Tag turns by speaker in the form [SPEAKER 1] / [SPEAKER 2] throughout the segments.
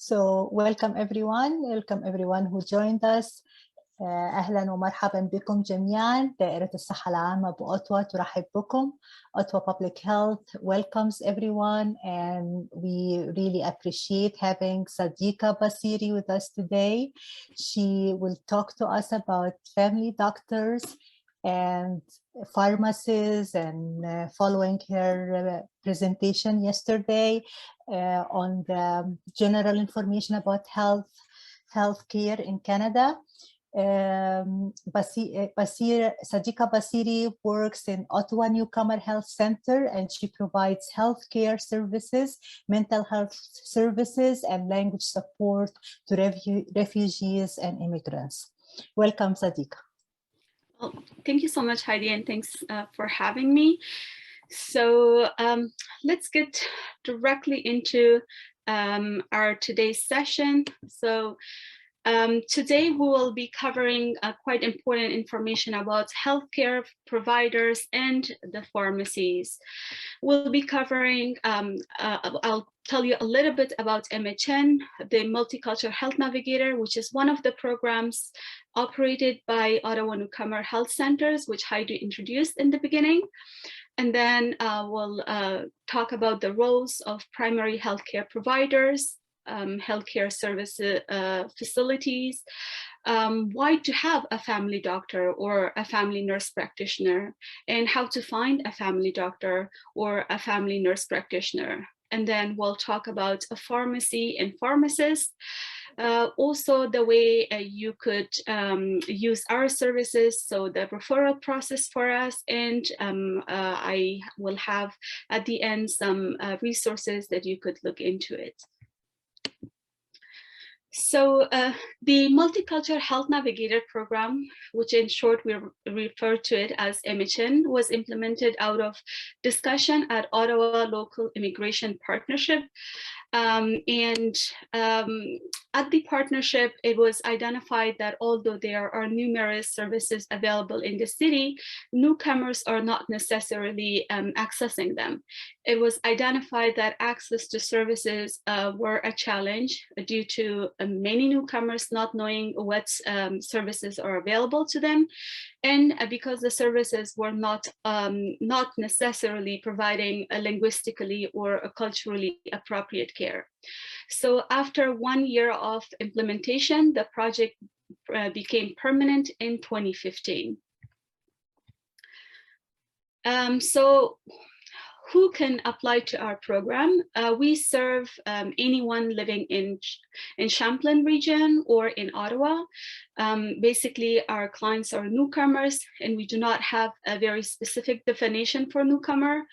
[SPEAKER 1] So welcome everyone who joined us. أهلا ومرحبا بكم جميعا. دائرة الصحة العامة بأوتوا ترحب بكم. Ottawa Public Health welcomes everyone, and we really appreciate having Sadiqa Basiri with us today. She will talk to us about family doctors and pharmacies, and following her presentation yesterday on the general information about healthcare in Canada. Sadiqa Basiri works in Ottawa Newcomer Health Centre, and she provides healthcare services, mental health services, and language support to refugees and immigrants. Welcome, Sadiqa.
[SPEAKER 2] Well, thank you so much, Heidi, and thanks for having me. So let's get directly into our today's session. So today we will be covering quite important information about healthcare providers and the pharmacies. We'll be covering, I'll tell you a little bit about MHN, the Multicultural Health Navigator, which is one of the programs operated by Ottawa Newcomer Health Centres, which Heidi introduced in the beginning. And then we'll talk about the roles of primary healthcare providers, healthcare service facilities, why to have a family doctor or a family nurse practitioner, and how to find a family doctor or a family nurse practitioner. And then we'll talk about a pharmacy and pharmacist, also the way you could use our services, so the referral process for us, and I will have at the end some resources that you could look into it. So the Multicultural Health Navigator program, which in short we refer to it as MHN, was implemented out of discussion at Ottawa Local Immigration Partnership. At the partnership, it was identified that although there are numerous services available in the city, newcomers are not necessarily accessing them. It was identified that access to services were a challenge due to many newcomers not knowing what services are available to them, and because the services were not necessarily providing a linguistically or a culturally appropriate care. So after 1 year of implementation, the project became permanent in 2015. So who can apply to our program? We serve anyone living in Champlain region or in Ottawa. Basically, our clients are newcomers, and we do not have a very specific definition for newcomer,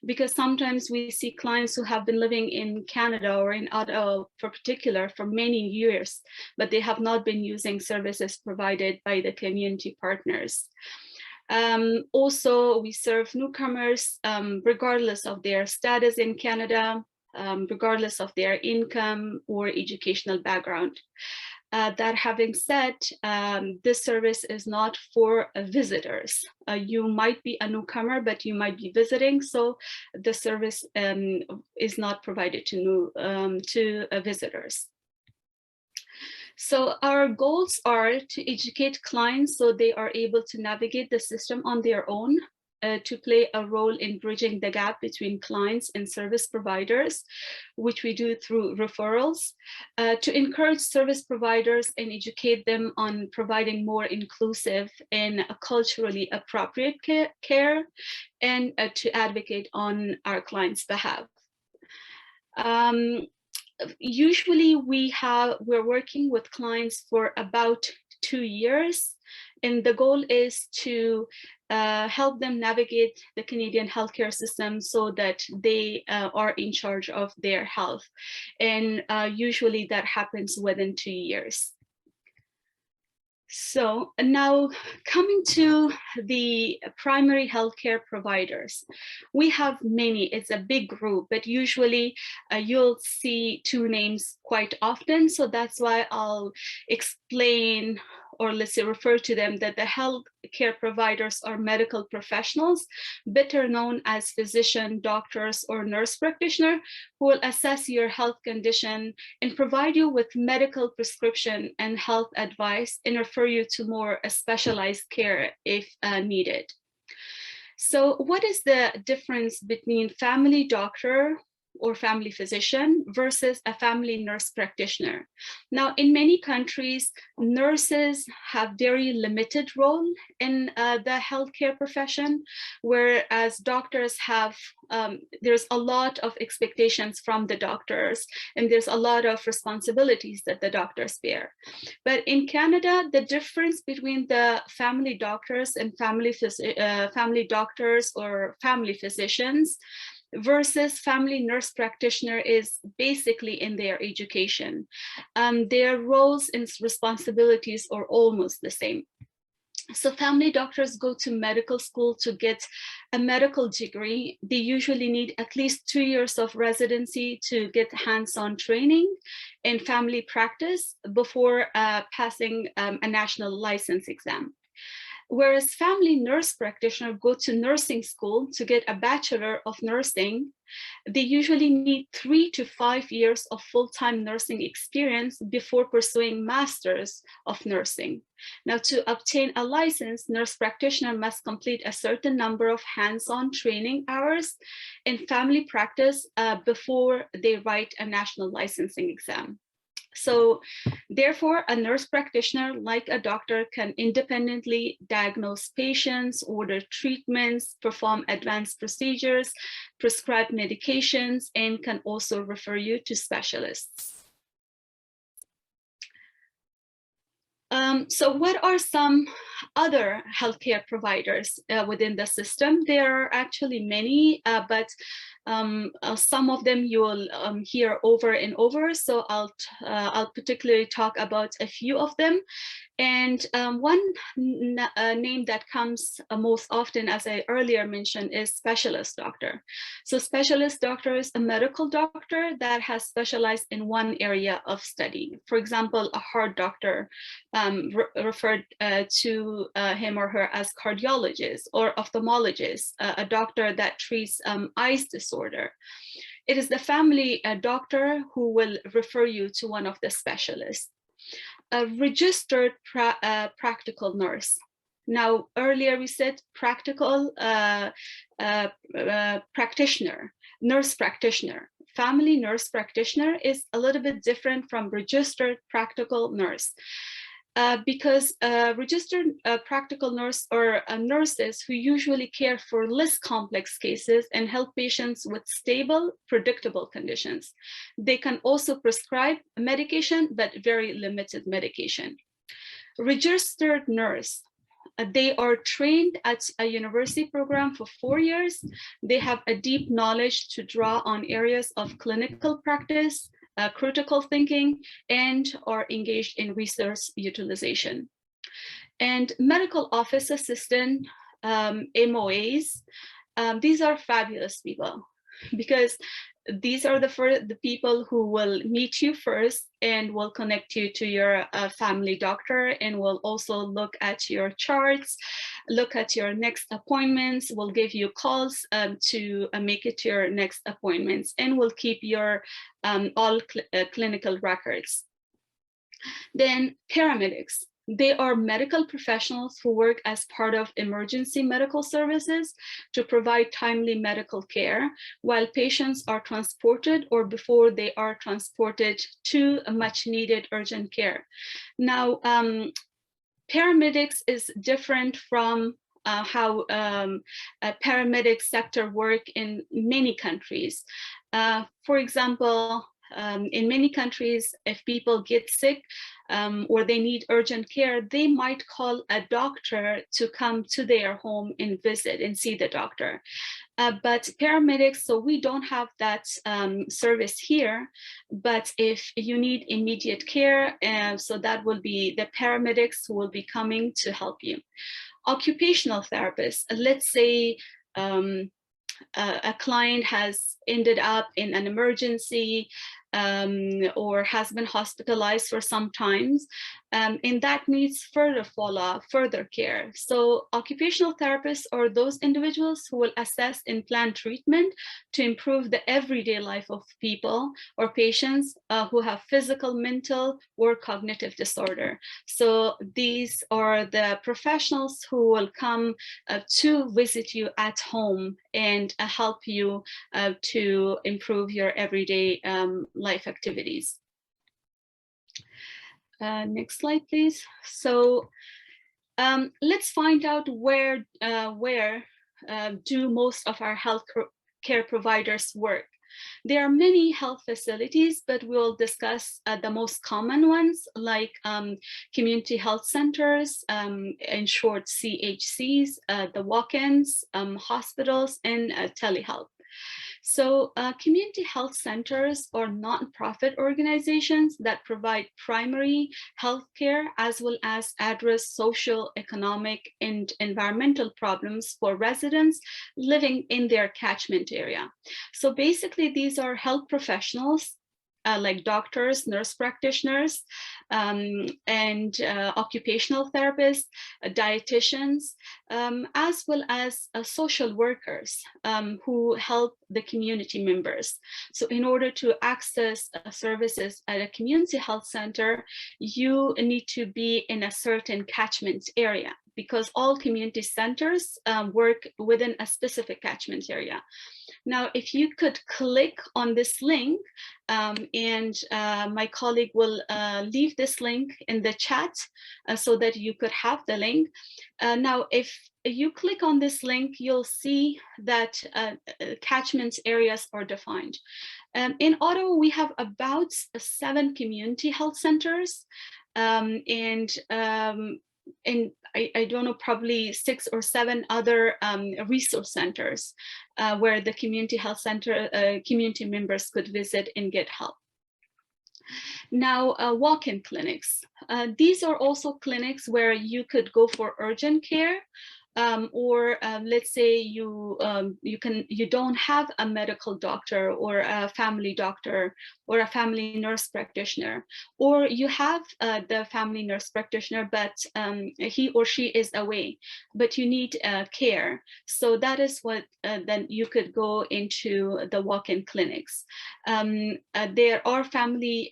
[SPEAKER 2] because sometimes we see clients who have been living in Canada or in Ottawa for particular for many years, but they have not been using services provided by the community partners. Also, we serve newcomers regardless of their status in Canada, regardless of their income or educational background. That having said, this service is not for visitors. You might be a newcomer, but you might be visiting, so the service is not provided to visitors. So our goals are to educate clients so they are able to navigate the system on their own, to play a role in bridging the gap between clients and service providers, which we do through referrals, to encourage service providers and educate them on providing more inclusive and culturally appropriate care, and to advocate on our clients' behalf. Usually we're working with clients for about 2 years, and the goal is to help them navigate the Canadian healthcare system so that they are in charge of their health. And usually that happens within 2 years. So now coming to the primary healthcare providers, we have many. It's a big group, but usually you'll see 2 names quite often. So that's why I'll explain or let's say refer to them, that the health care providers are medical professionals, better known as physician, doctors, or nurse practitioner, who will assess your health condition and provide you with medical prescription and health advice and refer you to more specialized care if needed. So what is the difference between family doctor or family physician versus a family nurse practitioner? Now, in many countries, nurses have very limited role in the healthcare profession, whereas doctors have, there's a lot of expectations from the doctors, and there's a lot of responsibilities that the doctors bear. But in Canada, the difference between the family doctors and family doctors or family physicians versus family nurse practitioner is basically in their education. Their roles and responsibilities are almost the same. So family doctors go to medical school to get a medical degree. They usually need at least 2 years of residency to get hands-on training in family practice before passing a national license exam. Whereas family nurse practitioners go to nursing school to get a bachelor of nursing. They usually need 3 to 5 years of full-time nursing experience before pursuing masters of nursing. Now, to obtain a license, nurse practitioner must complete a certain number of hands-on training hours in family practice before they write a national licensing exam. So therefore, a nurse practitioner, like a doctor, can independently diagnose patients, order treatments, perform advanced procedures, prescribe medications, and can also refer you to specialists. So what are some other healthcare providers within the system? There are actually many, but some of them you will hear over and over. So I'll particularly talk about a few of them. And one name that comes most often, as I earlier mentioned, is specialist doctor. So specialist doctor is a medical doctor that has specialized in one area of study. For example, a heart doctor referred to him or her as cardiologist, or ophthalmologist, a doctor that treats eyes disorder. It is the family doctor who will refer you to one of the specialists. A registered practical nurse. Now, earlier we said practical practitioner, nurse practitioner. Family nurse practitioner is a little bit different from registered practical nurse. Because registered practical nurse or nurses who usually care for less complex cases and help patients with stable, predictable conditions. They can also prescribe medication, but very limited medication. Registered nurse. They are trained at a university program for 4 years. They have a deep knowledge to draw on areas of clinical practice, critical thinking, and are engaged in research utilization. And medical office assistant, MOAs, these are fabulous people, because these are the people who will meet you first and will connect you to your family doctor, and will also look at your charts, look at your next appointments, will give you calls to make it to your next appointments, and will keep your all clinical records. Then paramedics. They are medical professionals who work as part of emergency medical services to provide timely medical care while patients are transported or before they are transported to a much needed urgent care. Now, paramedics is different from how paramedic sector work in many countries. For example, in many countries, if people get sick or they need urgent care, they might call a doctor to come to their home and visit and see the doctor. But paramedics, so we don't have that service here, but if you need immediate care, so that will be the paramedics who will be coming to help you. Occupational therapists, let's say a client has ended up in an emergency, or has been hospitalized for some times, and that needs further follow-up, further care. So occupational therapists are those individuals who will assess and plan treatment to improve the everyday life of people or patients who have physical, mental, or cognitive disorder. So these are the professionals who will come to visit you at home and help you to improve your everyday life activities. Next slide, please. So let's find out where do most of our health care providers work. There are many health facilities, but we'll discuss the most common ones, like community health centers, in short CHCs, the walk-ins, hospitals, and telehealth. So community health centers are nonprofit organizations that provide primary health care as well as address social, economic, and environmental problems for residents living in their catchment area. So basically, these are health professionals like doctors, nurse practitioners, and occupational therapists, dietitians, as well as social workers who help the community members. So in order to access services at a community health center, you need to be in a certain catchment area, because all community centers work within a specific catchment area. Now, if you could click on this link, and my colleague will leave this link in the chat so that you could have the link. Now, if you click on this link, you'll see that catchment areas are defined. In Ottawa, we have about 7 community health centers, and I don't know, probably 6 or 7 other resource centers where the community health center community members could visit and get help. Now, walk-in clinics. These are also clinics where you could go for urgent care, or let's say you don't have a medical doctor or a family doctor or a family nurse practitioner, or you have the family nurse practitioner, but he or she is away, but you need care. So that is what then you could go into the walk-in clinics. There are family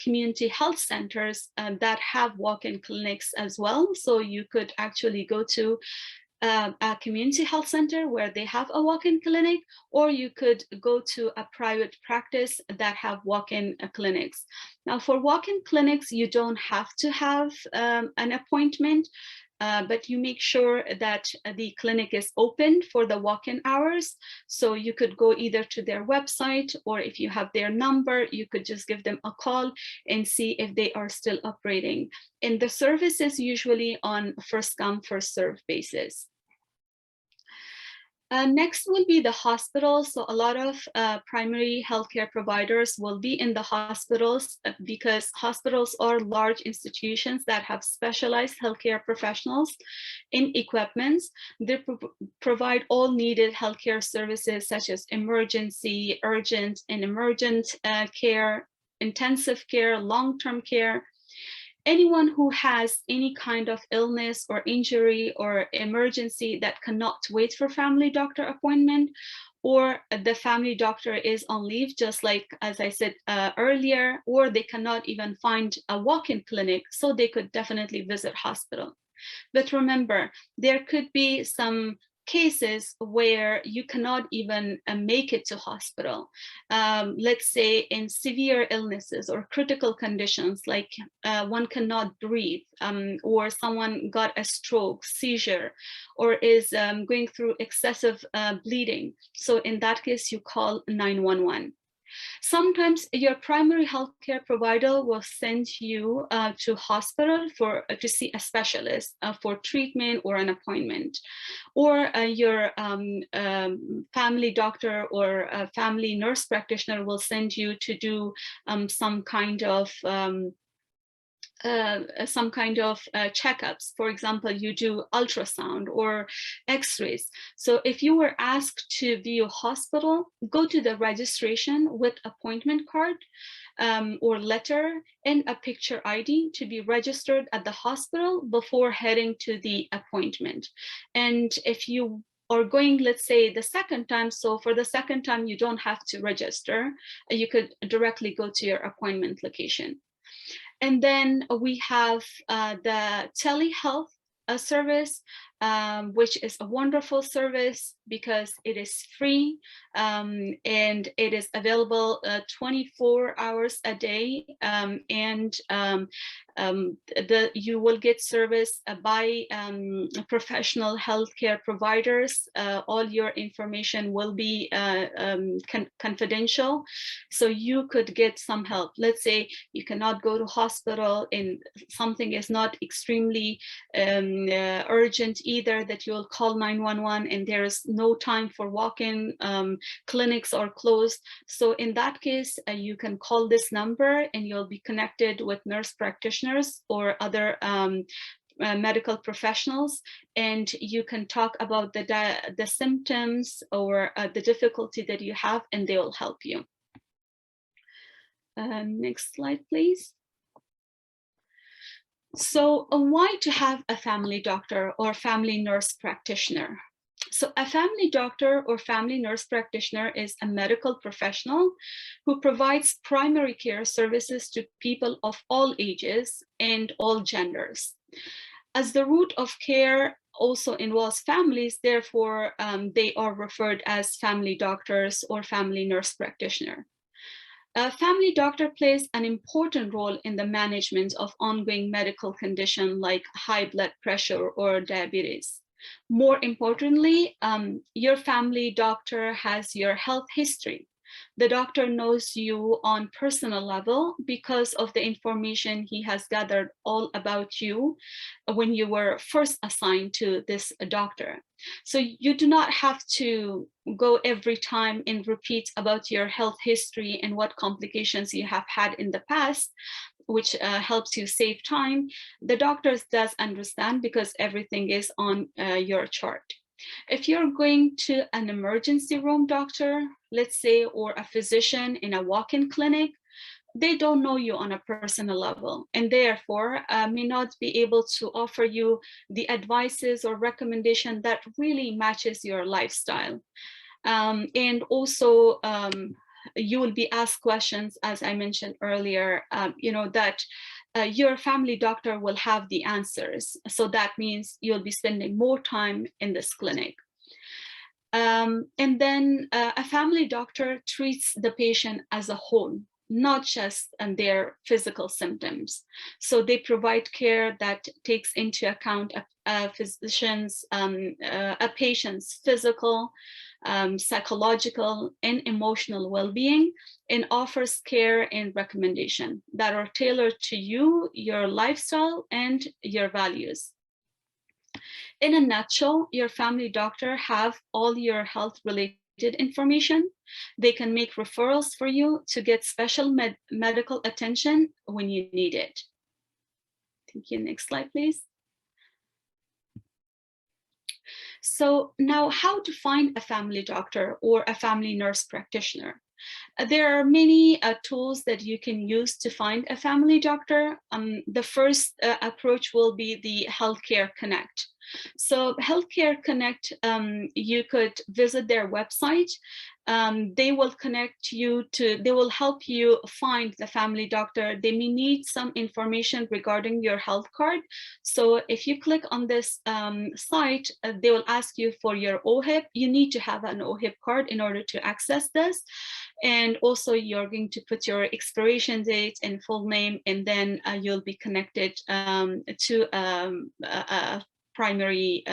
[SPEAKER 2] community health centers that have walk-in clinics as well. So you could actually go to a community health center where they have a walk-in clinic, or you could go to a private practice that have walk-in clinics. Now, for walk-in clinics, you don't have to have an appointment, but you make sure that the clinic is open for the walk-in hours. So you could go either to their website, or if you have their number, you could just give them a call and see if they are still operating. And the service is usually on first come, first serve basis. Next will be the hospitals. So a lot of primary healthcare providers will be in the hospitals because hospitals are large institutions that have specialized healthcare professionals in equipments. They provide all needed healthcare services such as emergency, urgent, and emergent care, intensive care, long-term care. Anyone who has any kind of illness or injury or emergency that cannot wait for family doctor appointment, or the family doctor is on leave, just like as I said earlier, or they cannot even find a walk-in clinic, so they could definitely visit hospital. But remember, there could be some cases where you cannot even make it to hospital. Let's say in severe illnesses or critical conditions, like one cannot breathe, or someone got a stroke, seizure, or is going through excessive bleeding. So in that case, you call 911. Sometimes your primary healthcare provider will send you to hospital to see a specialist for treatment or an appointment, or your family doctor or a family nurse practitioner will send you to do some kind of some kind of checkups. For example, you do ultrasound or x-rays. So if you were asked to view hospital, go to the registration with appointment card or letter and a picture ID to be registered at the hospital before heading to the appointment. And if you are going, let's say, the second time, so for the second time, you don't have to register. You could directly go to your appointment location. And then we have the telehealth service, which is a wonderful service because it is free and it is available 24 hours a day, and you will get service by professional healthcare providers. All your information will be confidential, so you could get some help. Let's say you cannot go to hospital and something is not extremely urgent either, that you'll call 911 and there is no time for walk-in, clinics are closed. So in that case, you can call this number and you'll be connected with nurse practitioners or other medical professionals, and you can talk about the symptoms or the difficulty that you have, and they will help you. Next slide, please. So why to have a family doctor or family nurse practitioner? So a family doctor or family nurse practitioner is a medical professional who provides primary care services to people of all ages and all genders. As the root of care also involves families, therefore they are referred as family doctors or family nurse practitioner. A family doctor plays an important role in the management of ongoing medical conditions like high blood pressure or diabetes. More importantly, your family doctor has your health history. The doctor knows you on personal level because of the information he has gathered all about you when you were first assigned to this doctor. So you do not have to go every time and repeat about your health history and what complications you have had in the past, which helps you save time. The doctor does understand because everything is on your chart. If you're going to an emergency room doctor, let's say, or a physician in a walk-in clinic, they don't know you on a personal level and therefore may not be able to offer you the advices or recommendation that really matches your lifestyle. And also, you will be asked questions, as I mentioned earlier, that your family doctor will have the answers. So that means you'll be spending more time in this clinic. And then a family doctor treats the patient as a whole, not just their physical symptoms. So they provide care that takes into account a patient's physical, psychological, and emotional well-being, and offers care and recommendation that are tailored to you, your lifestyle, and your values. In a nutshell, your family doctor have all your health-related information. They can make referrals for you to get special medical attention when you need it. Thank you. Next slide, please. So now, how to find a family doctor or a family nurse practitioner? There are many tools that you can use to find a family doctor. The first approach will be the Healthcare Connect. So Healthcare Connect, you could visit their website. They will connect you to, they will help you find the family doctor. They may need some information regarding your health card. So if you click on this site, they will ask you for your OHIP. You need to have an OHIP card in order to access this. And also you're going to put your expiration date and full name, and then you'll be connected to a primary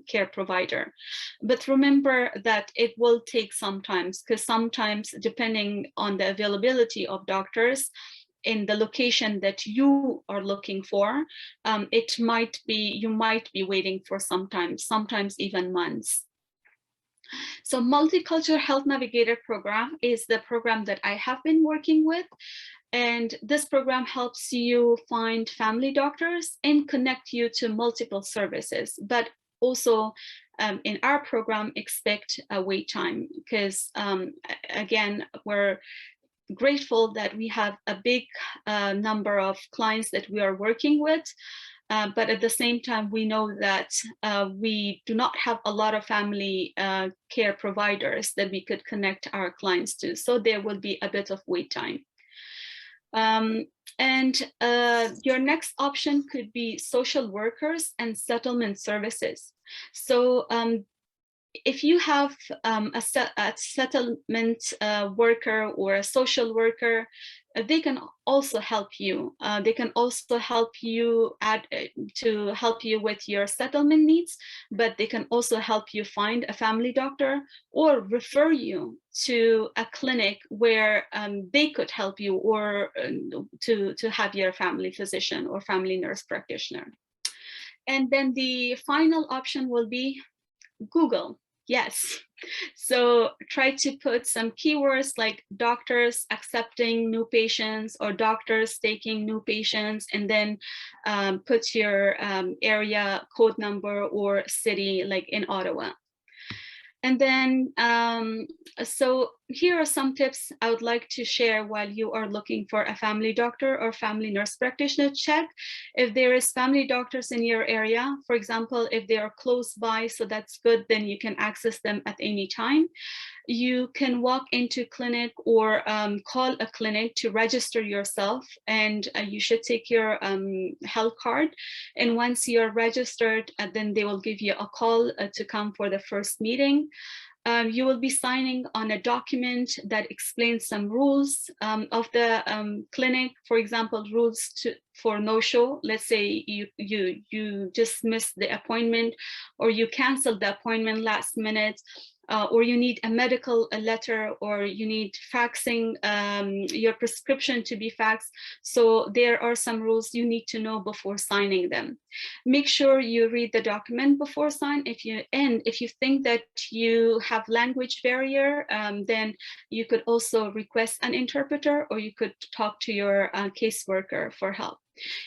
[SPEAKER 2] care provider. But remember that it will take some time, because sometimes, depending on the availability of doctors in the location that you are looking for, you might be waiting for some time, sometimes even months. So Multicultural Health Navigator program is the program that I have been working with. And this program helps you find family doctors and connect you to multiple services, but also in our program, expect a wait time because again, we're grateful that we have a big number of clients that we are working with. But at the same time, we know that we do not have a lot of family care providers that we could connect our clients to. So there will be a bit of wait time. Your next option could be social workers and settlement services. So if you have a settlement worker or a social worker, they can also help you. They can also help you with your settlement needs, but they can also help you find a family doctor or refer you to a clinic where they could help you, or to have your family physician or family nurse practitioner. And then the final option will be Google. Yes. So try to put some keywords like doctors accepting new patients or doctors taking new patients, and then put your area code number or city, like in Ottawa. And then, so here are some tips I would like to share while you are looking for a family doctor or family nurse practitioner. Check if there is family doctors in your area. For example, if they are close by, so that's good, then you can access them at any time. You can walk into clinic or call a clinic to register yourself, and you should take your health card. And once you're registered, then they will give you a call to come for the first meeting. You will be signing on a document that explains some rules of the clinic. For example, rules for no-show. Let's say you just missed the appointment, or you canceled the appointment last minute, or you need a medical letter, or you need faxing your prescription to be faxed. So there are some rules you need to know before signing them. Make sure you read the document before sign. If you think that you have language barrier, then you could also request an interpreter, or you could talk to your caseworker for help.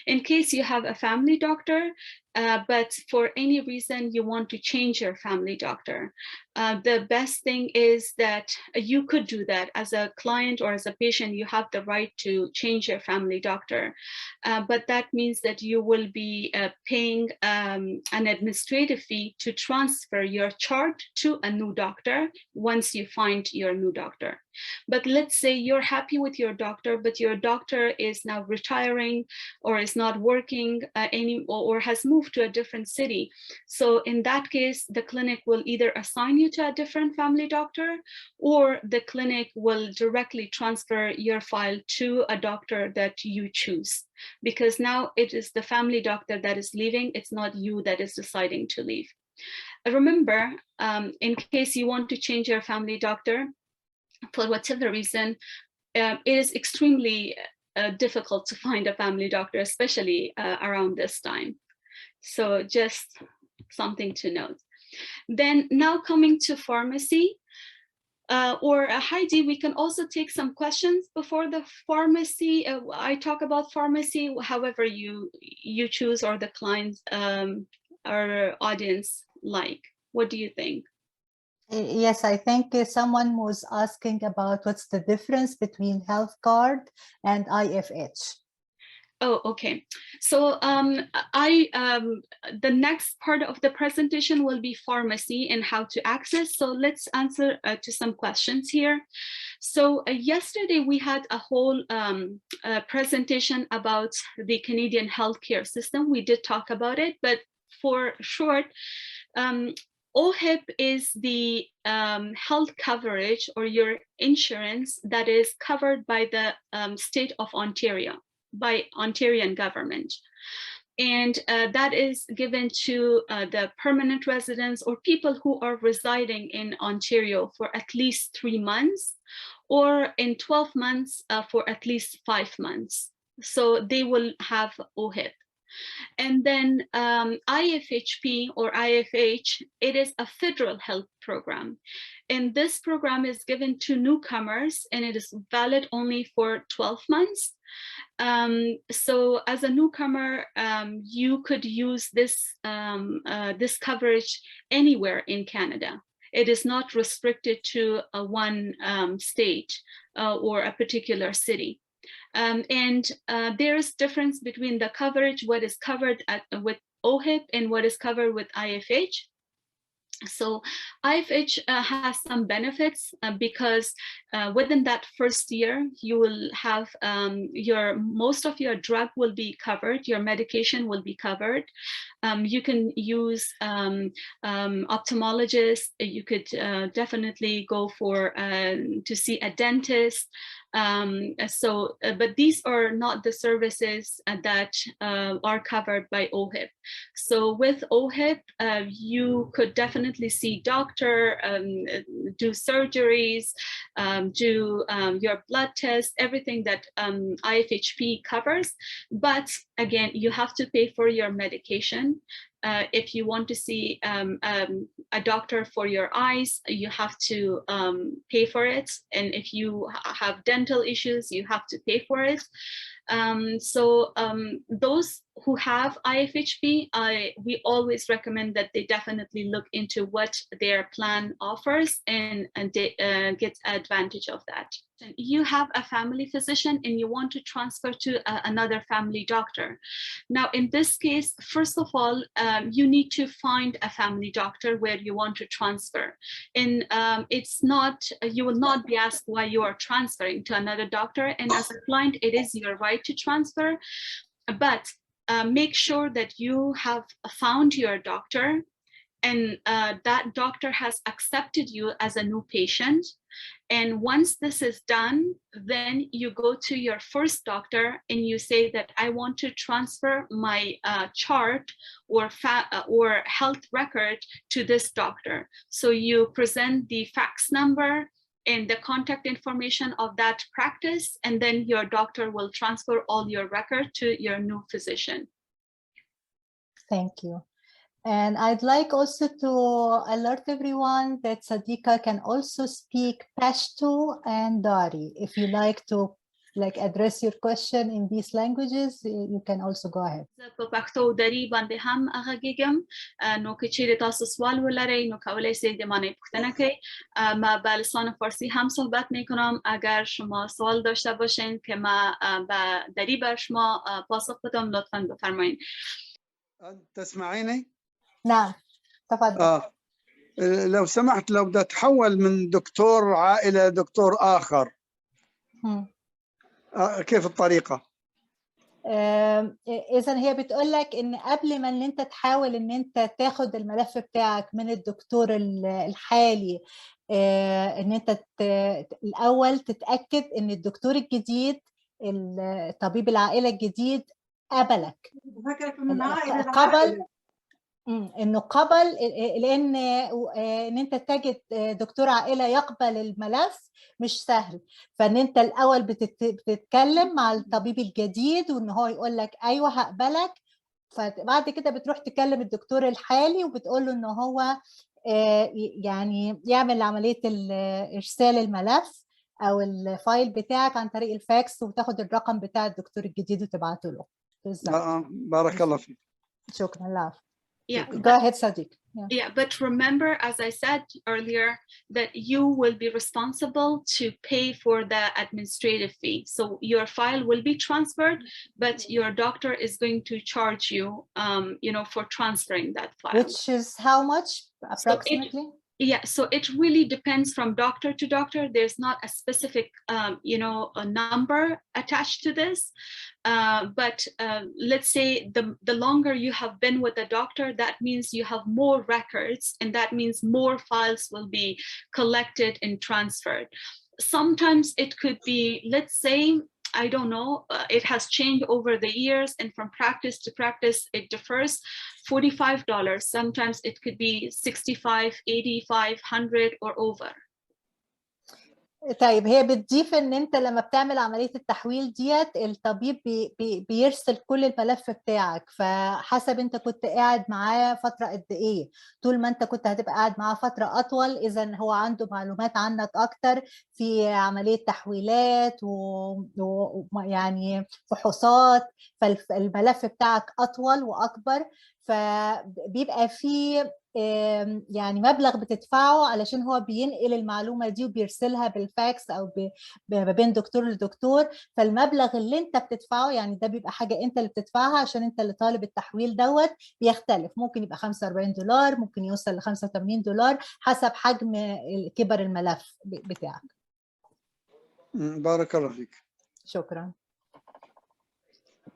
[SPEAKER 2] In case you have a family doctor, but for any reason you want to change your family doctor, the best thing is that you could do that as a client or as a patient. You have the right to change your family doctor, but that means that you will be paying an administrative fee to transfer your chart to a new doctor once you find your new doctor. But let's say you're happy with your doctor, but your doctor is now retiring or is not working anymore, or has moved to a different city. So in that case, the clinic will either assign you to a different family doctor, or the clinic will directly transfer your file to a doctor that you choose, because now it is the family doctor that is leaving. It's not you that is deciding to leave. Remember, in case you want to change your family doctor, for whatever reason, it is extremely difficult to find a family doctor, especially around this time. So just something to note. Then now coming to pharmacy, or Heidi, we can also take some questions before the pharmacy. I talk about pharmacy, however you choose, or the clients, our audience like. What do you think?
[SPEAKER 1] Yes, I think someone was asking about what's the difference between health card and IFH.
[SPEAKER 2] Oh, okay. So the next part of the presentation will be pharmacy and how to access. So let's answer to some questions here. So yesterday we had a whole presentation about the Canadian healthcare system. We did talk about it, but for short, OHIP is the health coverage or your insurance that is covered by the state of Ontario, by Ontarian government. And that is given to the permanent residents or people who are residing in Ontario for at least 3 months, or in 12 months for at least 5 months. So they will have OHIP. And then IFHP or IFH, it is a federal health program. And this program is given to newcomers, and it is valid only for 12 months. So as a newcomer, you could use this, this coverage anywhere in Canada. It is not restricted to one state or a particular city. And there is difference between the coverage, what is covered with OHIP and what is covered with IFH. So IFH has some benefits because within that first year, you will have most of your drug will be covered, your medication will be covered. You can use ophthalmologists. You could definitely go for to see a dentist. But these are not the services that are covered by OHIP. So with OHIP, you could definitely see doctor, do surgeries, do your blood test, everything that IFHP covers. But again, you have to pay for your medication. If you want to see a doctor for your eyes, you have to pay for it. And if you have dental issues, you have to pay for it. Those who have IFHP, we always recommend that they definitely look into what their plan offers and get advantage of that. You have a family physician and you want to transfer to another family doctor. Now, in this case, first of all, you need to find a family doctor where you want to transfer. And it's not, you will not be asked why you are transferring to another doctor. And as a client, it is your right to transfer, but make sure that you have found your doctor and that doctor has accepted you as a new patient. And once this is done, then you go to your first doctor and you say that I want to transfer my chart or health record to this doctor. So you present the fax number and the contact information of that practice, and then your doctor will transfer all your record to your new physician.
[SPEAKER 1] Thank you. And I'd like also to alert everyone that Sadiqa can also speak Pashto and Dari. If you like to address your question in these languages, you can also go ahead.
[SPEAKER 2] پښتو دری باندې هم غږیږم نو که چیرې تاسو سوال ولرئ نو کولای شئ د معنی پوښتنه کړئ ما به لسان فارسی هم صحبت میکنم اگر شما سوال داشته باشین که ما به دری بر شما پاسخ بدم لطفاً بفرمایید.
[SPEAKER 3] تسمعيني؟
[SPEAKER 1] نعم تفضل.
[SPEAKER 3] لو سمحت لو بدي اتحول من دكتور عائلة دكتور آخر كيف الطريقة؟
[SPEAKER 1] إذن هي بتقول لك إن قبل ما إن أنت تحاول إن أنت تاخد الملف بتاعك من الدكتور الحالي إن أنت الأول تتأكد إن الدكتور الجديد طبيب العائلة الجديد قبلك. قبل إنه قبل لأن إن أنت تجد دكتور عائلة يقبل الملف مش سهل، فإن أنت الأول بتتكلم مع الطبيب الجديد وإن هو يقول لك أيوه هقبلك، فبعد كده بتروح تكلم الدكتور الحالي وبتقول له إن هو يعني يعمل عملية إرسال الملف أو الفايل بتاعك عن طريق الفاكس وتاخد الرقم بتاع الدكتور الجديد وتبعته له.
[SPEAKER 3] بارك الله فيك.
[SPEAKER 1] شكرا. لا.
[SPEAKER 2] Yeah.
[SPEAKER 1] Go ahead, Sadiq.
[SPEAKER 2] Yeah, but remember, as I said earlier, that you will be responsible to pay for the administrative fee. So your file will be transferred, but your doctor is going to charge you, for transferring that file.
[SPEAKER 1] Which is how much approximately?
[SPEAKER 2] So it really depends from doctor to doctor. There's not a specific, a number attached to this. But let's say the longer you have been with the doctor, that means you have more records, and that means more files will be collected and transferred. Sometimes it could be, let's say, I don't know, it has changed over the years, and from practice to practice, it differs. $45. Sometimes it could be $65, $85, $100 or over.
[SPEAKER 1] طيب هي بتضيف ان انت لما بتعمل عملية التحويل ديت الطبيب بيرسل كل الملف بتاعك، فحسب انت كنت قاعد معاه فترة قد ايه. طول ما انت كنت هتبقى قاعد معاه فترة اطول اذا هو عنده معلومات عنك اكتر في عملية تحويلات ويعني فحوصات، فالملف بتاعك اطول واكبر، فبيبقى فيه يعني مبلغ بتدفعه علشان هو بينقل المعلومة دي وبيرسلها بالفاكس أو ما بين دكتور لدكتور. فالمبلغ اللي انت بتدفعه يعني ده بيبقى حاجة انت اللي بتدفعها عشان انت اللي طالب التحويل دوت، بيختلف، ممكن يبقى $45، ممكن يوصل ل $85 حسب حجم كبر الملف بتاعك.
[SPEAKER 3] بارك الله فيك.
[SPEAKER 1] شكرا.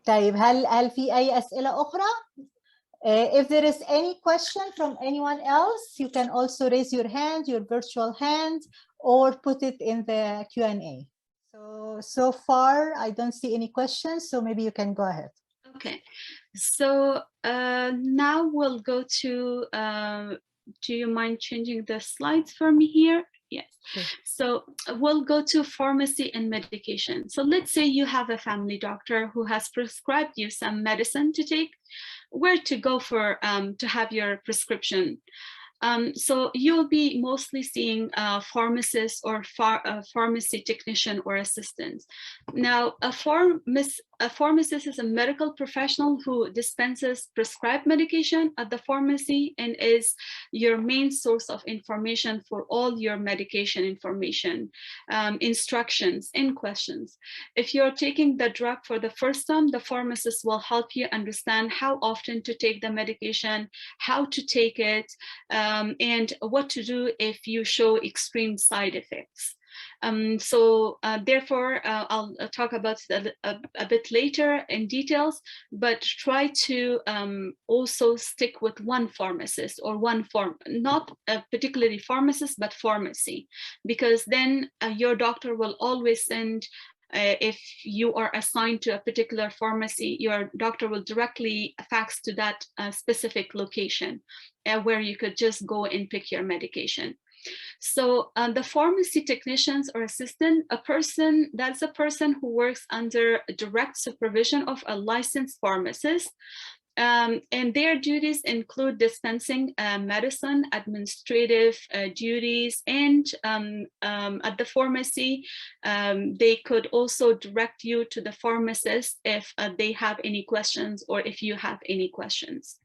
[SPEAKER 1] طيب هل في أي أسئلة أخرى؟ If there is any question from anyone else, you can also raise your hand, your virtual hand, or put it in the Q&A. So far, I don't see any questions, so maybe you can go ahead.
[SPEAKER 2] Okay, so now we'll go to, do you mind changing the slides for me here? Yes.
[SPEAKER 1] Sure.
[SPEAKER 2] So we'll go to pharmacy and medication. So let's say you have a family doctor who has prescribed you some medicine to take. Where to go for to have your prescription? So you'll be mostly seeing pharmacists or pharmacy technician or assistants. Now, a pharmacist is a medical professional who dispenses prescribed medication at the pharmacy and is your main source of information for all your medication information, instructions, and questions. If you're taking the drug for the first time, the pharmacist will help you understand how often to take the medication, how to take it, and what to do if you show extreme side effects. Therefore, I'll talk about it a bit later in details, but try to also stick with one pharmacist or one not particularly pharmacist, but pharmacy, because then your doctor will always send, if you are assigned to a particular pharmacy, your doctor will directly fax to that specific location where you could just go and pick your medication. So the pharmacy technicians or assistant, that's a person who works under direct supervision of a licensed pharmacist. And their duties include dispensing medicine, administrative duties, and at the pharmacy, they could also direct you to the pharmacist if they have any questions or if you have any questions.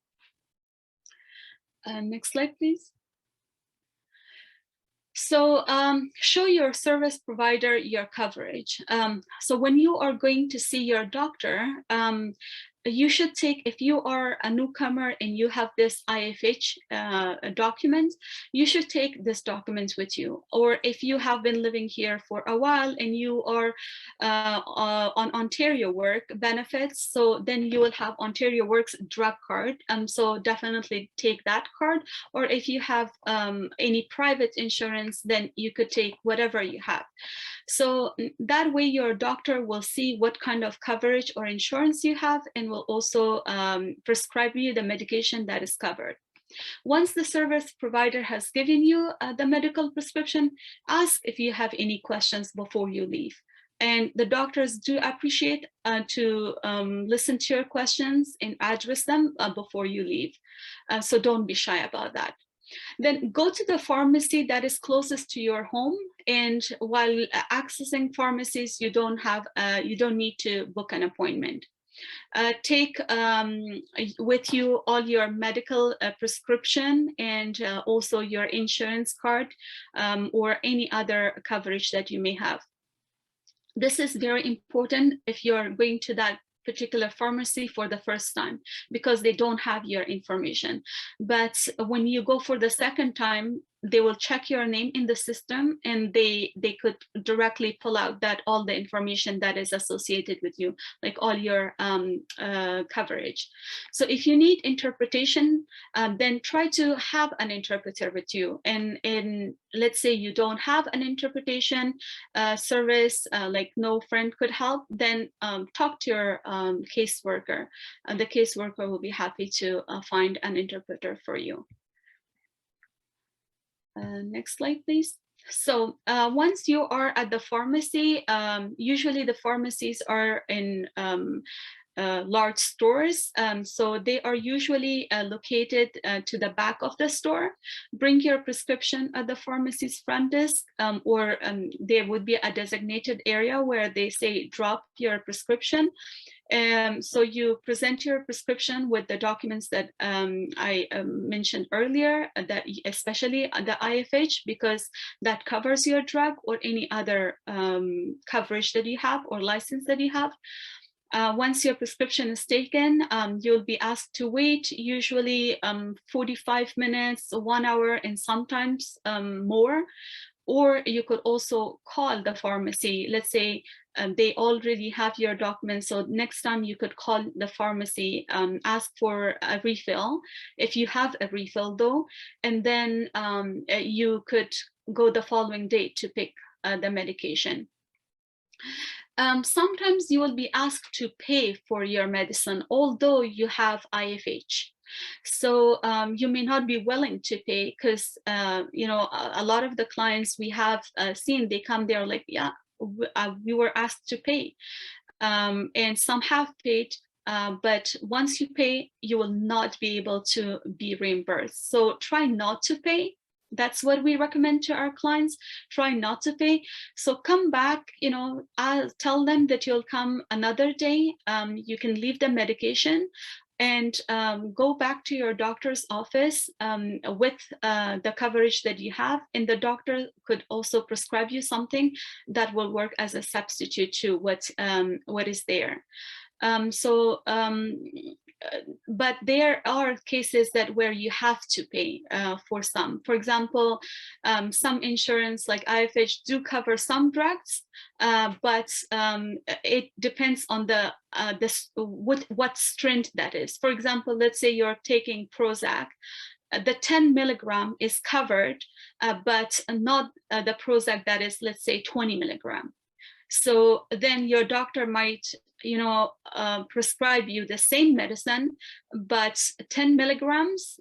[SPEAKER 2] Next slide, please. So show your service provider your coverage. So when you are going to see your doctor, you should take, if you are a newcomer and you have this IFH document, you should take this document with you. Or if you have been living here for a while and you are on Ontario work benefits, so then you will have Ontario Works drug card. So definitely take that card. Or if you have any private insurance, then you could take whatever you have. So that way your doctor will see what kind of coverage or insurance you have and will also prescribe you the medication that is covered. Once the service provider has given you the medical prescription, ask if you have any questions before you leave. And the doctors do appreciate to listen to your questions and address them before you leave. So don't be shy about that. Then go to the pharmacy that is closest to your home. And while accessing pharmacies, you don't need to book an appointment. Take with you all your medical prescription and also your insurance card or any other coverage that you may have. This is very important if you're going to that particular pharmacy for the first time, because they don't have your information. But when you go for the second time, they will check your name in the system and they could directly pull out that all the information that is associated with you, like all your coverage. So if you need interpretation, then try to have an interpreter with you. And let's say you don't have an interpretation service, like no friend could help, then talk to your caseworker. The caseworker will be happy to find an interpreter for you. Next slide, please. So once you are at the pharmacy, usually the pharmacies are in large stores, so they are usually located to the back of the store. Bring your prescription at the pharmacy's front desk, or there would be a designated area where they say drop your prescription. So you present your prescription with the documents that I mentioned earlier, that especially the IFH, because that covers your drug or any other coverage that you have or license that you have. Once your prescription is taken, you'll be asked to wait, usually 45 minutes, 1 hour, and sometimes more. Or you could also call the pharmacy. Let's say they already have your documents, so next time you could call the pharmacy, ask for a refill, if you have a refill though, and then you could go the following day to pick the medication. Sometimes you will be asked to pay for your medicine, although you have IFH. So you may not be willing to pay, because you know, a lot of the clients we have seen, they come there like, yeah, we were asked to pay, and some have paid, but once you pay, you will not be able to be reimbursed. So try not to pay. That's what we recommend to our clients. Try not to pay. So come back, you know, I'll tell them that you'll come another day. You can leave the medication and go back to your doctor's office with the coverage that you have, and the doctor could also prescribe you something that will work as a substitute to what is there. But there are cases that where you have to pay for some. For example, some insurance like IFH do cover some drugs, but it depends on the what strength that is. For example, let's say you're taking Prozac. The 10 milligram is covered, but not the Prozac that is, let's say, 20 milligram. So then your doctor might, you know, prescribe you the same medicine, but 10 milligrams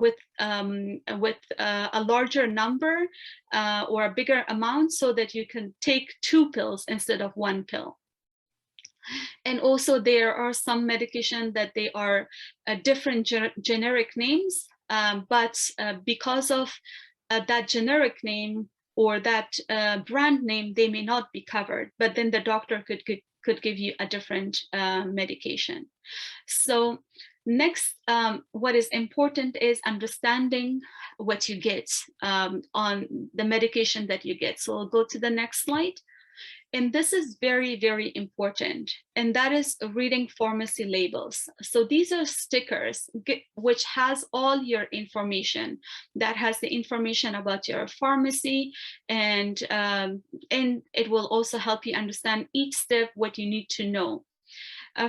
[SPEAKER 2] with a larger number or a bigger amount, so that you can take 2 pills instead of 1 pill. And also there are some medication that they are different generic names, but because of that generic name or that brand name, they may not be covered, but then the doctor could give you a different medication. So next, what is important is understanding what you get on the medication that you get. So we'll go to the next slide. And this is very, very important, and that is reading pharmacy labels. So these are stickers which has all your information, that has the information about your pharmacy, and it will also help you understand each step what you need to know.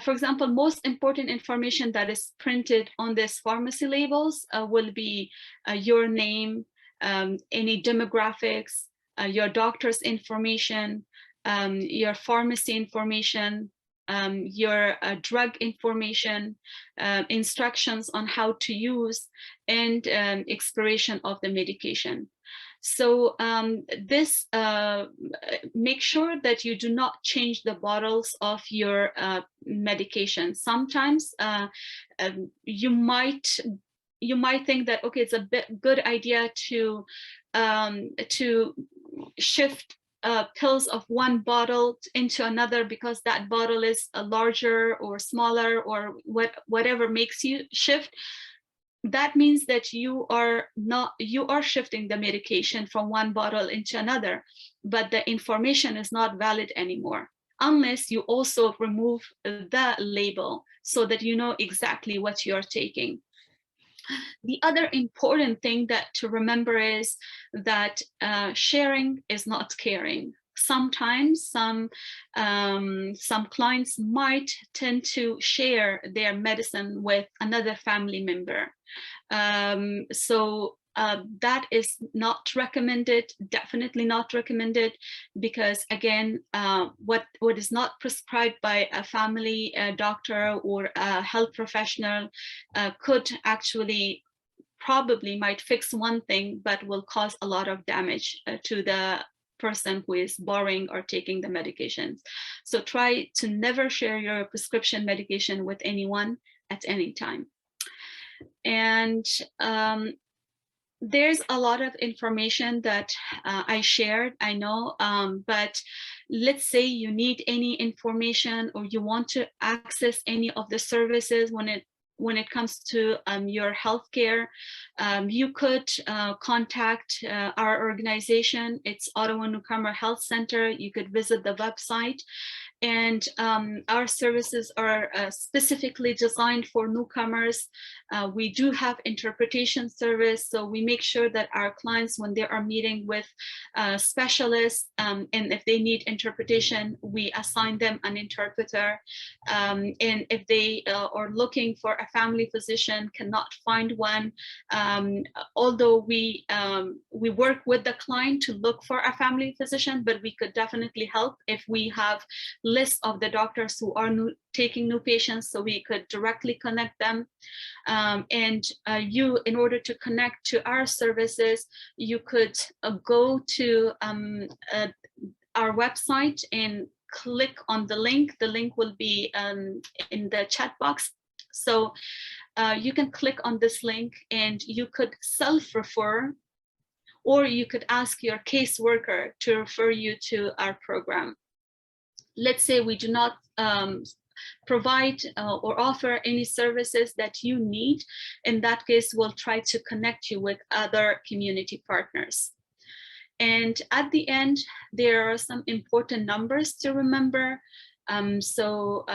[SPEAKER 2] For example, most important information that is printed on these pharmacy labels will be your name, any demographics, your doctor's information, your pharmacy information, your drug information, instructions on how to use, and expiration of the medication. So this make sure that you do not change the bottles of your medication. Sometimes you might think that, okay, it's a good idea to shift pills of one bottle into another because that bottle is larger or smaller or whatever makes you shift. That means that you are shifting the medication from one bottle into another, but the information is not valid anymore unless you also remove the label so that you know exactly what you're taking. The other important thing to remember is that sharing is not caring. Sometimes some clients might tend to share their medicine with another family member. So that is not recommended, definitely not recommended, because again, what is not prescribed by a family doctor or a health professional could actually probably might fix one thing, but will cause a lot of damage to the person who is borrowing or taking the medications. So try to never share your prescription medication with anyone at any time. And there's a lot of information that I shared, I know, but let's say you need any information or you want to access any of the services when it comes to your healthcare, you could contact our organization. It's Ottawa Newcomer Health Centre. You could visit the website. And our services are specifically designed for newcomers. We do have interpretation service, so we make sure that our clients, when they are meeting with specialists, and if they need interpretation, we assign them an interpreter. And if they are looking for a family physician, cannot find one, although we work with the client to look for a family physician, but we could definitely help if we have list of the doctors who are taking new patients, so we could directly connect them. You, in order to connect to our services, you could go to our website and click on the link. The link will be in the chat box. So you can click on this link and you could self-refer, or you could ask your caseworker to refer you to our program. Let's say we do not provide or offer any services that you need. In that case, we'll try to connect you with other community partners. And at the end, there are some important numbers to remember. Also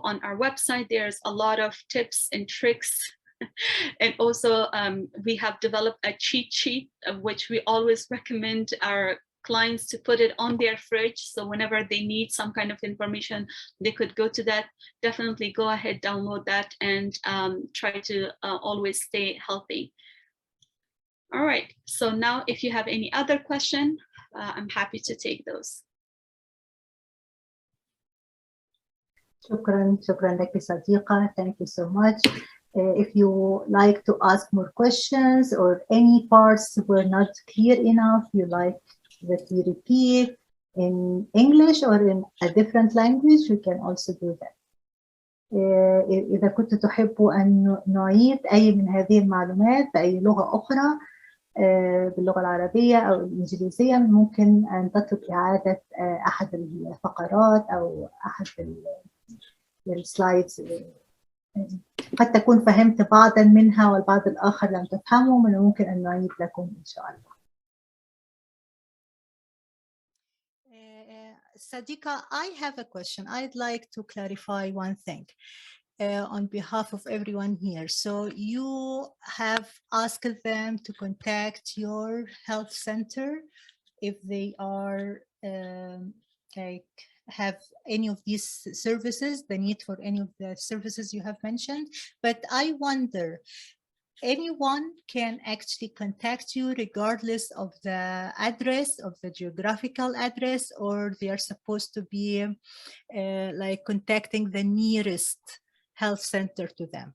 [SPEAKER 2] on our website, there's a lot of tips and tricks. And also we have developed a cheat sheet, of which we always recommend our clients to put it on their fridge, so whenever they need some kind of information, they could go to that. Definitely go ahead, download that, and try to always stay healthy. All right, so now if you have any other question, I'm happy to take those.
[SPEAKER 1] شكرا لك صديقة. Thank you so much. If you like to ask more questions or any parts were not clear enough, you like that we repeat in English or in a different language, we can also do that. إذا كنتوا تحبوا أن نعيد أي من هذه المعلومات بأي لغة أخرى باللغة العربية أو الإنجليزية، ممكن أن تطلب إعادة أحد الفقرات أو أحد السلايدز. قد تكون فهمت بعضا منها والبعض الآخر لم تفهمه، من الممكن أن نعيد لكم إن شاء الله. Sadiqa, I have a question. I'd like to clarify one thing on behalf of everyone here. So you have asked them to contact your health center if they are have any of these services, the need for any of the services you have mentioned. But I wonder, anyone can actually contact you regardless of the address, of the geographical address, or they are supposed to be like contacting the nearest health center to them?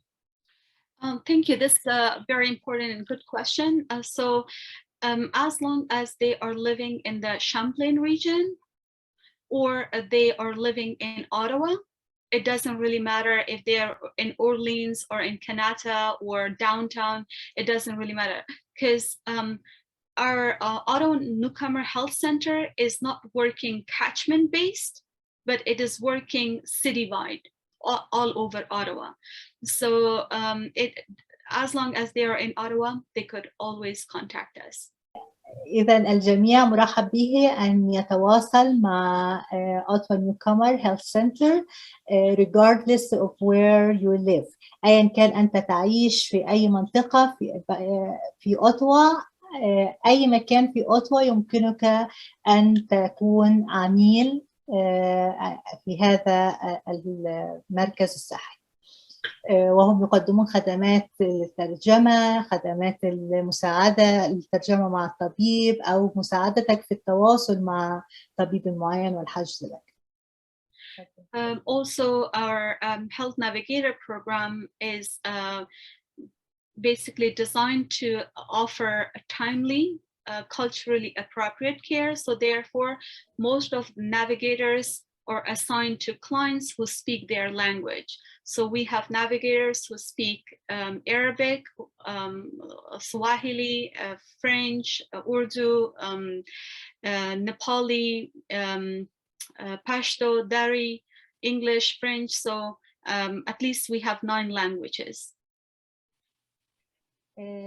[SPEAKER 2] Thank you. This is a very important and good question. As long as they are living in the Champlain region or they are living in Ottawa, it doesn't really matter if they are in Orleans or in Kanata or downtown. It doesn't really matter, because our Ottawa Newcomer Health Centre is not working catchment based, but it is working citywide all over Ottawa. So as long as they are in Ottawa, they could always contact us.
[SPEAKER 1] إذا الجميع مرحب به أن يتواصل مع Ottawa Newcomer Health Centre regardless of where you live. أيا كان أنت تعيش في أي منطقة في أوتوا، أي مكان في أوتوا يمكنك أن تكون عميل في هذا المركز الصحي. وهم يقدمون خدمات الترجمة، خدمات المساعدة، الترجمة مع الطبيب أو مساعدتك في التواصل مع طبيب معين والحجز لك.
[SPEAKER 2] Also, our Health Navigator program is basically designed to offer a timely, culturally appropriate care. So therefore, most of navigators are assigned to clients who speak their language. So we have navigators who speak Arabic, Swahili, French, Urdu, Nepali, Pashto, Dari, English, French. So at least we have 9 languages.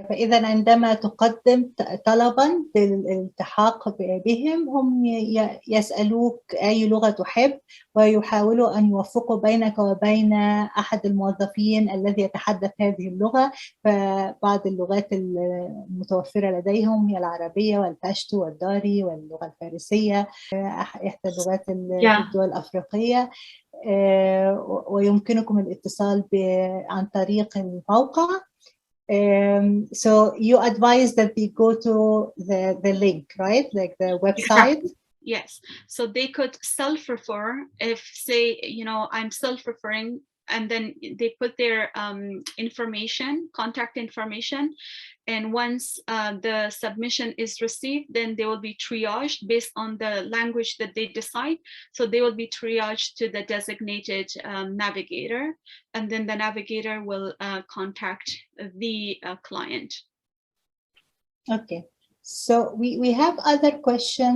[SPEAKER 1] فإذا عندما تقدم طلبا للالتحاق بهم هم يسألوك أي لغة تحب ويحاولوا أن يوفقوا بينك وبين أحد الموظفين الذي يتحدث هذه اللغة. فبعض اللغات المتوفرة لديهم هي العربية والباشتو والداري واللغة الفارسية، إحدى اللغات الدول الأفريقية. ويمكنكم الاتصال عن طريق الموقع. So you advise that they go to the link, right? Like the website?
[SPEAKER 2] Yes. So they could self-refer if, say, you know, I'm self-referring, and then they put their information, contact information. And once the submission is received, then they will be triaged based on the language that they decide. So they will be triaged to the designated navigator, and then the navigator will contact the client.
[SPEAKER 1] Okay. So we have other question.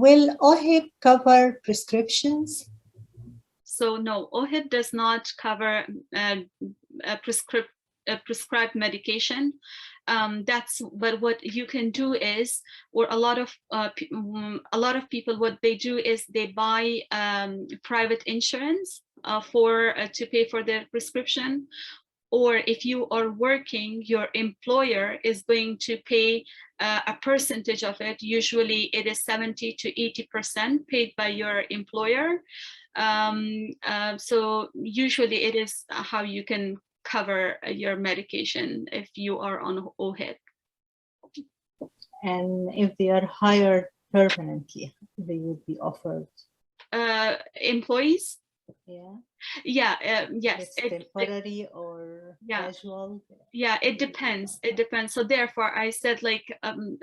[SPEAKER 1] Will OHIP cover prescriptions?
[SPEAKER 2] So no, OHIP does not cover prescribed medication. But what you can do is, or a lot of people, what they do is they buy private insurance to pay for their prescription. Or if you are working, your employer is going to pay a percentage of it. Usually it is 70 to 80% paid by your employer. So usually it is how you can cover your medication if you are on OHIP.
[SPEAKER 1] And if they are hired permanently, they would be offered?
[SPEAKER 2] Employees?
[SPEAKER 1] Yeah.
[SPEAKER 2] Yeah. Yes.
[SPEAKER 1] It's temporary or casual?
[SPEAKER 2] Yeah, it depends. It depends. So therefore, I said, like,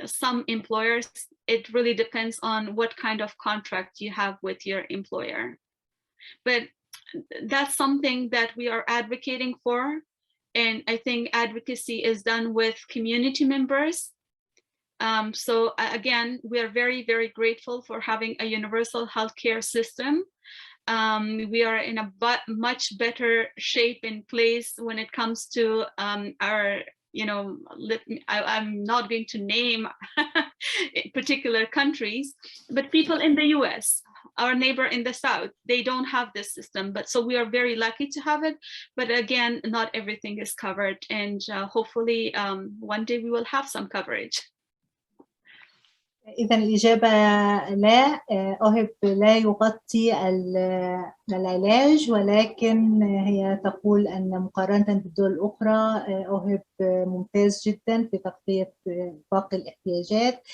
[SPEAKER 2] some employers, it really depends on what kind of contract you have with your employer. But that's something that we are advocating for. And I think advocacy is done with community members. So again, we are very, very grateful for having a universal healthcare system. We are in a much better shape and place when it comes to our, you know, I'm not going to name particular countries, but people in the US, our neighbor in the South, they don't have this system. But so we are very lucky to have it. But again, not everything is covered. And hopefully one day we will have some coverage.
[SPEAKER 1] إذا الإجابة لا، أوهب لا يغطي العلاج، ولكن هي تقول أن مقارنة بالدول الأخرى أوهب ممتاز جدا في تغطية باقي الاحتياجات.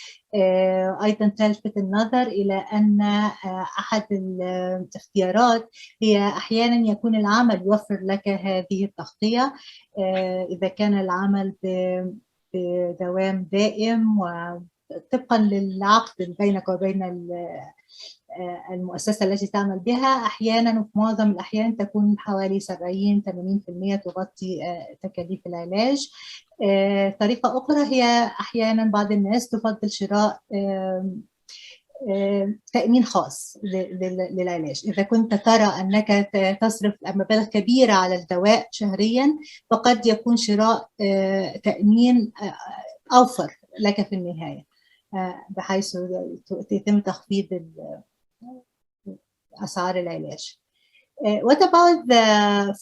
[SPEAKER 1] أيضا تلفت النظر إلى أن أحد الاختيارات هي أحيانا يكون العمل يوفر لك هذه التغطية إذا كان العمل بدوام دائم طبقا للعقد بينك وبين المؤسسة التي تعمل بها. أحيانا وفي معظم الأحيان تكون حوالي 70-80% تغطي تكاليف العلاج. طريقة أخرى هي أحيانا بعض الناس تفضل شراء تأمين خاص للعلاج. إذا كنت ترى أنك تصرف مبالغ كبيرة على الدواء شهريا، فقد يكون شراء تأمين أوفر لك في النهاية، بحيث يتم تخفيض أسعار العلاج. What about the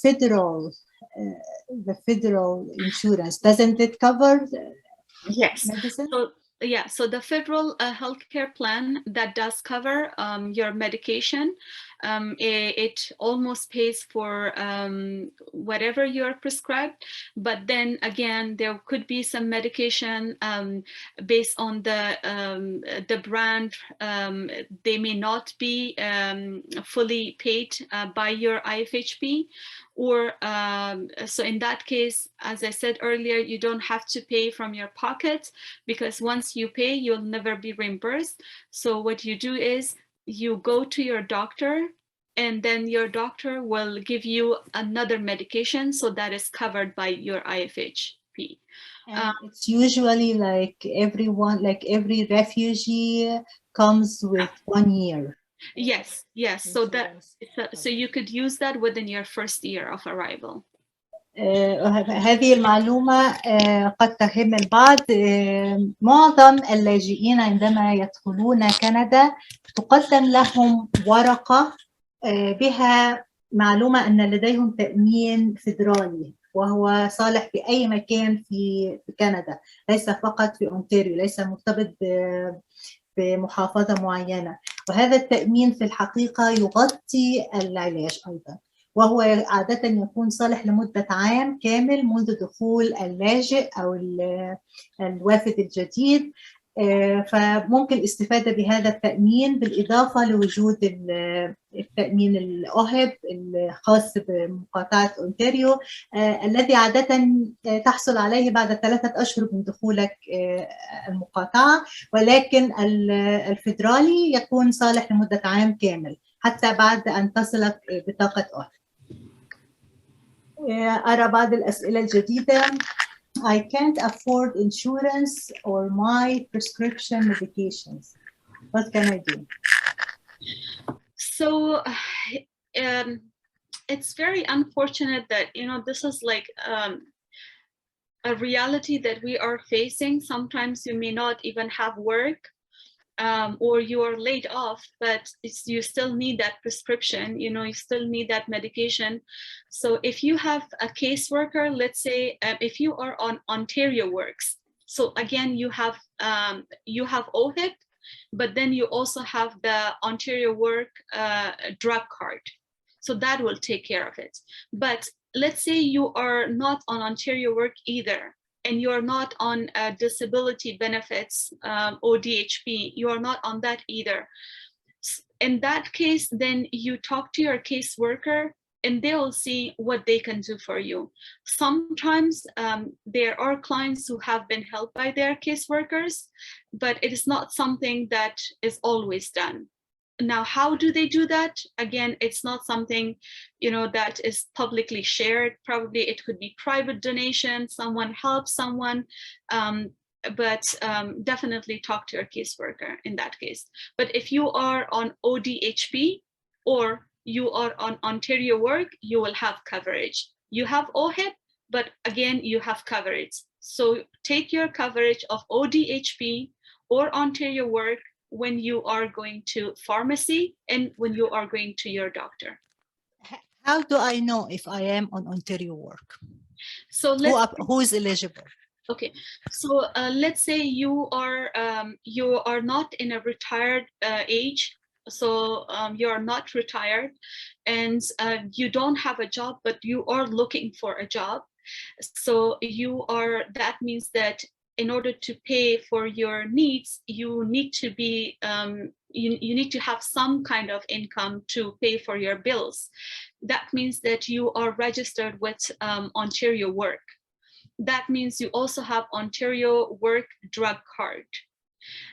[SPEAKER 1] federal insurance? Doesn't it cover medicine?
[SPEAKER 2] So the federal healthcare plan that does cover your medication, it almost pays for whatever you're prescribed. But then again, there could be some medication based on the brand. They may not be fully paid by your IFHP. Or so in that case, as I said earlier, you don't have to pay from your pocket, because once you pay, you'll never be reimbursed. So what you do is you go to your doctor, and then your doctor will give you another medication, so that is covered by your IFHP.
[SPEAKER 1] And it's usually like everyone, like every refugee comes with 1 year.
[SPEAKER 2] Yes, yes. So you could use that within your first year of arrival.
[SPEAKER 1] هذه المعلومة قد تهم البعض. معظم اللاجئين عندما يدخلون كندا تقدم لهم ورقة بها معلومة أن لديهم تأمين فيدرالي، وهو صالح في أي مكان في كندا، ليس فقط في أونتاريو، ليس مرتبط بمحافظة معينة. وهذا التأمين في الحقيقة يغطي العلاج أيضا، وهو عادة يكون صالح لمدة عام كامل منذ دخول اللاجئ أو الوافد الجديد. فممكن الاستفادة بهذا التأمين بالإضافة لوجود التأمين الأوهب الخاص بمقاطعة أونتاريو، الذي عادة تحصل عليه بعد 3 أشهر من دخولك المقاطعة، ولكن الفيدرالي يكون صالح لمدة عام كامل حتى بعد أن تصلك بطاقة أوهب. أرى بعض الأسئلة الجديدة. I can't afford insurance or my prescription medications. What can I do?
[SPEAKER 2] So it's very unfortunate that, you know, this is like a reality that we are facing. Sometimes you may not even have work, or you are laid off, but you still need that prescription, you know, you still need that medication. So if you have a caseworker, let's say if you are on Ontario Works, so again, you have OHIP, but then you also have the Ontario Work drug card. So that will take care of it. But let's say you are not on Ontario Work either, and you're not on disability benefits, ODHP, you are not on that either. In that case, then you talk to your caseworker and they will see what they can do for you. Sometimes there are clients who have been helped by their caseworkers, but it is not something that is always done. Now, how do they do that? Again, it's not something, you know, that is publicly shared. Probably it could be private donation, someone helps someone, but definitely talk to your caseworker in that case. But if you are on ODHP or you are on Ontario Work, you will have coverage. You have OHIP, but again, you have coverage. So take your coverage of ODHP or Ontario Work when you are going to pharmacy and when you are going to your doctor.
[SPEAKER 1] How do I know if I am on Ontario Work?
[SPEAKER 2] So
[SPEAKER 1] who is eligible?
[SPEAKER 2] Okay, so let's say you are not in a retired age, so you are not retired, and you don't have a job, but you are looking for a job. So that means that in order to pay for your needs, you need to be you need to have some kind of income to pay for your bills. That means that you are registered with Ontario Work. That means you also have Ontario Work drug card.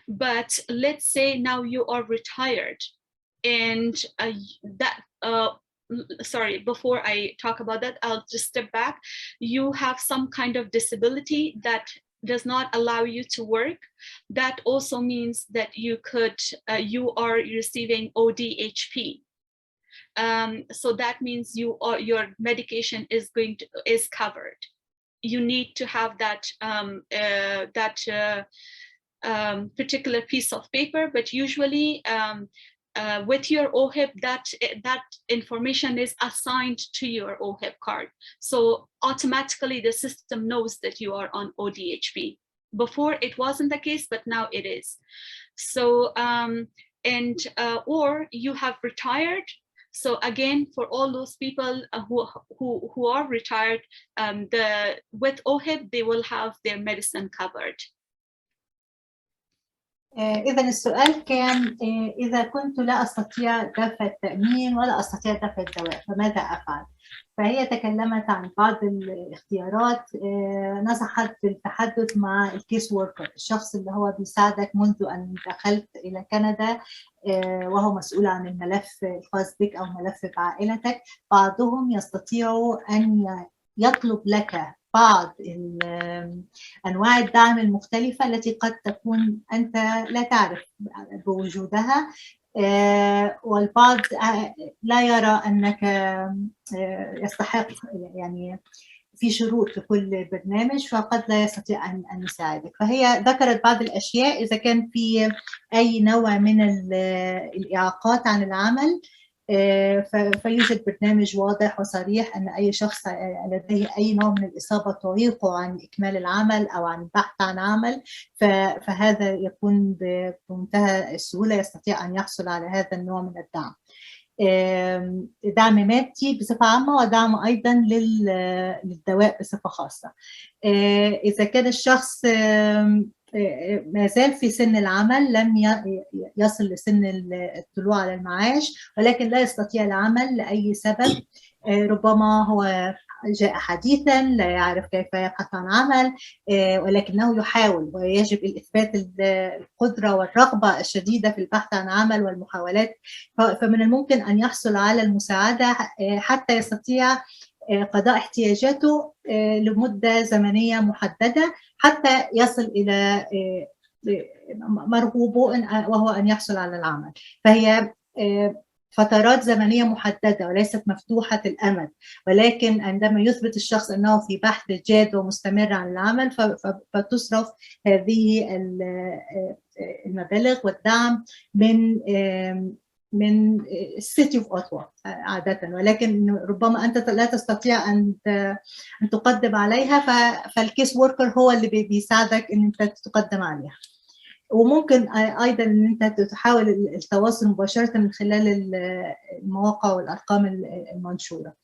[SPEAKER 2] But let's say now you are retired, and sorry, before I talk about that, I'll just step back. You have some kind of disability that does not allow you to work. That also means that you are receiving ODHP. So that means your medication is covered. You need to have that particular piece of paper, but usually with your OHIP, that information is assigned to your OHIP card. So automatically the system knows that you are on ODHP. Before it wasn't the case, but now it is. So or you have retired, So again, for all those people who are retired, with OHIP, they will have their medicine covered.
[SPEAKER 1] إذا السؤال كان إذا كنت لا أستطيع دفع التأمين ولا أستطيع دفع الدواء فماذا أفعل؟ فهي تكلمت عن بعض الاختيارات، نصحت بالتحدث مع الكيس وركر، الشخص اللي هو بيساعدك منذ أن دخلت إلى كندا وهو مسؤول عن الملف الخاص بك أو ملف بعائلتك. بعضهم يستطيع أن يطلب لك بعض أنواع الدعم المختلفة التي قد تكون أنت لا تعرف بوجودها، والبعض لا يرى أنك يستحق، يعني في شروط لكل برنامج فقد لا يستطيع أن يساعدك. فهي ذكرت بعض الأشياء إذا كان في أي نوع من الإعاقات عن العمل، فيوجد برنامج واضح وصريح أن أي شخص لديه أي نوع من الإصابة تعيقه عن إكمال العمل أو عن البحث عن عمل، فهذا يكون بمنتهى السهولة يستطيع أن يحصل على هذا النوع من الدعم. دعم مادي بصفة عامة ودعم أيضا للدواء بصفة خاصة. إذا كان الشخص ما زال في سن العمل، لم يصل لسن الطلوع على المعاش ولكن لا يستطيع العمل لأي سبب، ربما هو جاء حديثا لا يعرف كيف يبحث عن عمل ولكنه يحاول، ويجب الإثبات القدرة والرغبة الشديدة في البحث عن عمل والمحاولات، فمن الممكن أن يحصل على المساعدة حتى يستطيع قضاء احتياجاته لمدة زمنية محددة حتى يصل إلى مرغوبه وهو أن يحصل على العمل. فهي فترات زمنية محددة وليست مفتوحة الأمد، ولكن عندما يثبت الشخص أنه في بحث جاد ومستمر عن العمل فتصرف هذه المبالغ والدعم من السيتي اوف اوتوا عادة، ولكن ربما أنت لا تستطيع أن تقدم عليها، فالكيس وركر هو اللي بيساعدك أن أنت تقدم عليها. وممكن أيضا أن أنت تحاول التواصل مباشرة من خلال المواقع والأرقام المنشورة.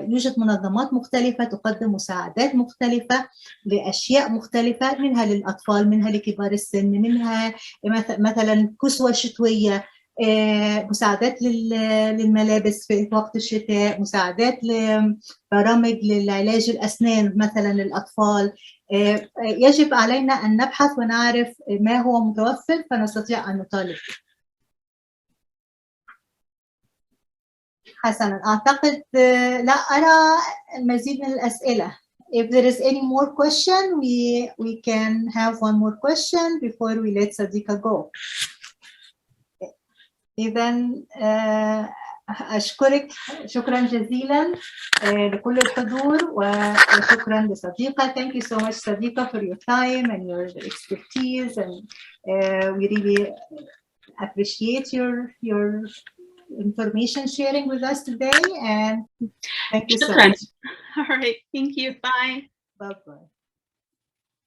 [SPEAKER 1] يوجد منظمات مختلفة تقدم مساعدات مختلفة لأشياء مختلفة، منها للأطفال، منها لكبار السن، منها مثلا كسوة شتوية، مساعدات للملابس في وقت الشتاء، مساعدات لبرامج للعلاج الأسنان مثلا للأطفال. يجب علينا أن نبحث ونعرف ما هو متوفر فنستطيع أن نطالب. حسنا، أعتقد لا أرى المزيد من الأسئلة. If there is any more question, we can have one more question before we let Sadiqa go. إذن أشكرك شكرا جزيلا لكل الحضور، وشكرا لصديقة. Thank you so much Sadiqa for your time and your expertise, and we really appreciate your information sharing with us today, and thank you so much.
[SPEAKER 2] All right, thank you. Bye.
[SPEAKER 1] Bye-bye.